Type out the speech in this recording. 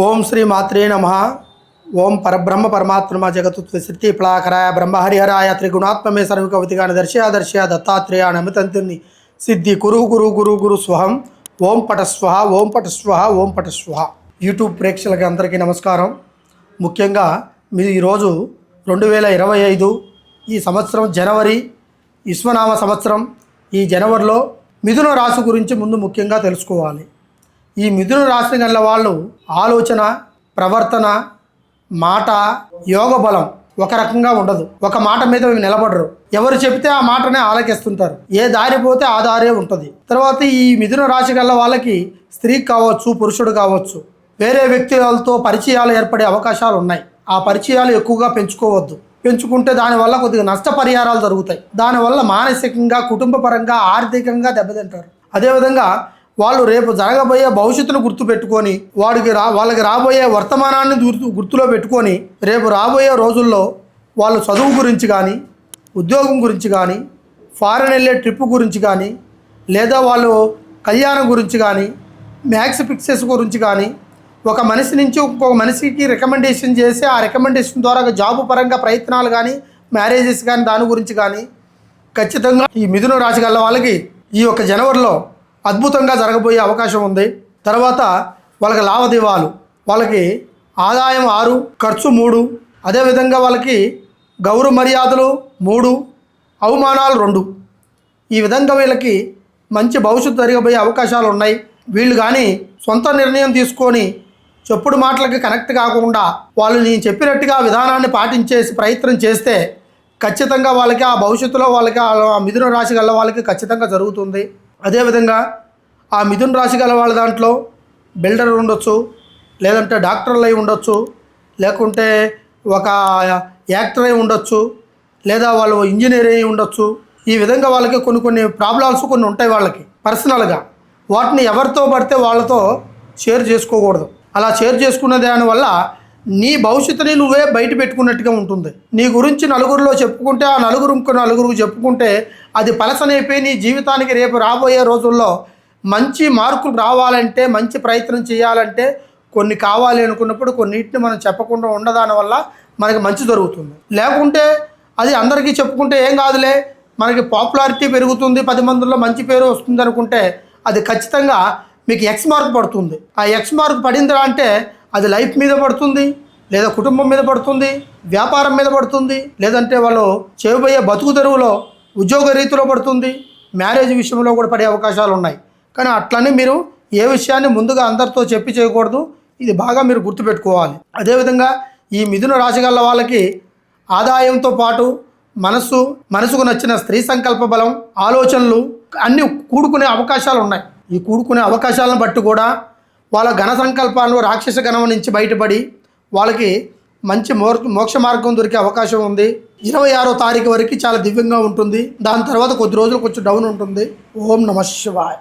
ఓం శ్రీ మాత్రే నమః. ఓం పరబ్రహ్మ పరమాత్మ జగత్ సృష్టి ప్లాకరాయ బ్రహ్మ హరిహరాయ త్రిగుణాత్మమే సర్వకవతిగాని దర్శయ దత్తాత్రేయ నమితంతుని సిద్ధి గురు గురు గురు గురు స్వహం. ఓం పటస్వహ ఓం పటస్వహ ఓం పటస్వహ. యూట్యూబ్ ప్రేక్షకులకి అందరికీ నమస్కారం. ముఖ్యంగా మీరు ఈరోజు 2025 ఈ సంవత్సరం జనవరి విశ్వనామ సంవత్సరం. ఈ జనవరిలో మిథున రాశి గురించి ముందు ముఖ్యంగా తెలుసుకోవాలి. ఈ మిథున రాశి గల వాళ్ళు ఆలోచన, ప్రవర్తన, మాట, యోగ బలం ఒక రకంగా ఉండదు. ఒక మాట మీద నిలబడరు. ఎవరు చెబితే ఆ మాటనే ఆలకిస్తుంటారు. ఏ దారి పోతే ఆ దారే ఉంటుంది. తర్వాత ఈ మిథున రాశి గల వాళ్ళకి స్త్రీ కావచ్చు, పురుషుడు కావచ్చు, వేరే వ్యక్తులతో పరిచయాలు ఏర్పడే అవకాశాలు ఉన్నాయి. ఆ పరిచయాలు ఎక్కువగా పెంచుకోవద్దు. పెంచుకుంటే దానివల్ల కొద్దిగా నష్టపరిహారాలు జరుగుతాయి. దానివల్ల మానసికంగా, కుటుంబపరంగా, ఆర్థికంగా దెబ్బతింటారు. అదేవిధంగా వాళ్ళు రేపు జరగబోయే భవిష్యత్తును గుర్తుపెట్టుకొని వాళ్ళకి రాబోయే వర్తమానాన్ని గుర్తులో పెట్టుకొని రేపు రాబోయే రోజుల్లో వాళ్ళు చదువు గురించి కానీ, ఉద్యోగం గురించి కానీ, ఫారెన్ వెళ్ళే ట్రిప్ గురించి కానీ, లేదా వాళ్ళు కళ్యాణం గురించి కానీ, మ్యాక్స్ ఫిక్సెస్ గురించి కానీ, ఒక మనిషి నుంచి ఇంకొక మనిషికి రికమెండేషన్ చేసి ఆ రికమెండేషన్ ద్వారా జాబ్ పరంగా ప్రయత్నాలు కానీ, మ్యారేజెస్ కానీ, దాని గురించి కానీ ఖచ్చితంగా ఈ మిథున రాశి గల వాళ్ళకి ఈ యొక్క జనవరిలో అద్భుతంగా జరగబోయే అవకాశం ఉంది. తర్వాత వాళ్ళకి లావాదేవీలు, వాళ్ళకి ఆదాయం 6, ఖర్చు 3, అదేవిధంగా వాళ్ళకి గౌరవ మర్యాదలు 3, అవమానాలు 2. ఈ విధంగా వీళ్ళకి మంచి భవిష్యత్తు జరగబోయే అవకాశాలు ఉన్నాయి. వీళ్ళు కానీ సొంత నిర్ణయం తీసుకొని చెప్పుడు మాటలకి కనెక్ట్ కాకుండా వాళ్ళు నేను చెప్పినట్టుగా విధానాన్ని పాటించేసి ప్రయత్నం చేస్తే ఖచ్చితంగా వాళ్ళకి ఆ భవిష్యత్తులో వాళ్ళకి ఆ మిథున రాశి గల వాళ్ళకి ఖచ్చితంగా జరుగుతుంది. అదేవిధంగా ఆ మిథున రాశి గల వాళ్ళ దాంట్లో బిల్డర్ ఉండొచ్చు, లేదంటే డాక్టర్లు అయి ఉండొచ్చు, లేకుంటే ఒక యాక్టర్ అయి ఉండొచ్చు, లేదా వాళ్ళు ఇంజనీర్ అయి ఉండొచ్చు. ఈ విధంగా వాళ్ళకి కొన్ని ప్రాబ్లమ్స్ ఉంటాయి వాళ్ళకి పర్సనల్గా. వాటిని ఎవరితో పడితే వాళ్ళతో షేర్ చేసుకోకూడదు. అలా షేర్ చేసుకునే దానివల్ల నీ భవిష్యత్తుని నువ్వే బయట పెట్టుకున్నట్టుగా ఉంటుంది. నీ గురించి నలుగురిలో చెప్పుకుంటే ఆ నలుగురికి చెప్పుకుంటే అది పలసనైపోయి నీ జీవితానికి రేపు రాబోయే రోజుల్లో మంచి మార్కులు రావాలంటే, మంచి ప్రయత్నం చేయాలంటే కొన్ని కావాలి అనుకున్నప్పుడు కొన్నిటిని మనం చెప్పకుండా ఉండదాని వల్ల మనకి మంచి జరుగుతుంది. లేకుంటే అది అందరికీ చెప్పుకుంటే ఏం కాదులే, మనకి పాపులారిటీ పెరుగుతుంది, 10 మందిలో మంచి పేరు వస్తుంది అనుకుంటే అది ఖచ్చితంగా మీకు ఎక్స్ మార్క్ పడుతుంది. ఆ ఎక్స్ మార్క్ పడిందా అంటే అది లైఫ్ మీద పడుతుంది, లేదా కుటుంబం మీద పడుతుంది, వ్యాపారం మీద పడుతుంది, లేదంటే వాళ్ళు చేయబోయే బతుకు తెరువులో ఉద్యోగ రీతిలో పడుతుంది, మ్యారేజ్ విషయంలో కూడా పడే అవకాశాలు ఉన్నాయి. కానీ అట్లనే మీరు ఏ విషయాన్ని ముందుగా అందరితో చెప్పి చేయకూడదు. ఇది బాగా మీరు గుర్తుపెట్టుకోవాలి. అదేవిధంగా ఈ మిథున రాశి గల వాళ్ళకి ఆదాయంతో పాటు మనసుకు నచ్చిన స్త్రీ సంకల్ప బలం, ఆలోచనలు అన్నీ కూడుకునే అవకాశాలు ఉన్నాయి. ఈ కూడుకునే అవకాశాలను బట్టి కూడా వాళ్ళ ఘన సంకల్పాలు రాక్షస గణం నుంచి బయటపడి వాళ్ళకి మంచి మోక్ష మార్గం దొరికే అవకాశం ఉంది. 26వ తారీఖు వరకు చాలా దివ్యంగా ఉంటుంది. దాని తర్వాత కొద్ది రోజులు కొంచెం డౌన్ ఉంటుంది. ఓం నమః శివాయ.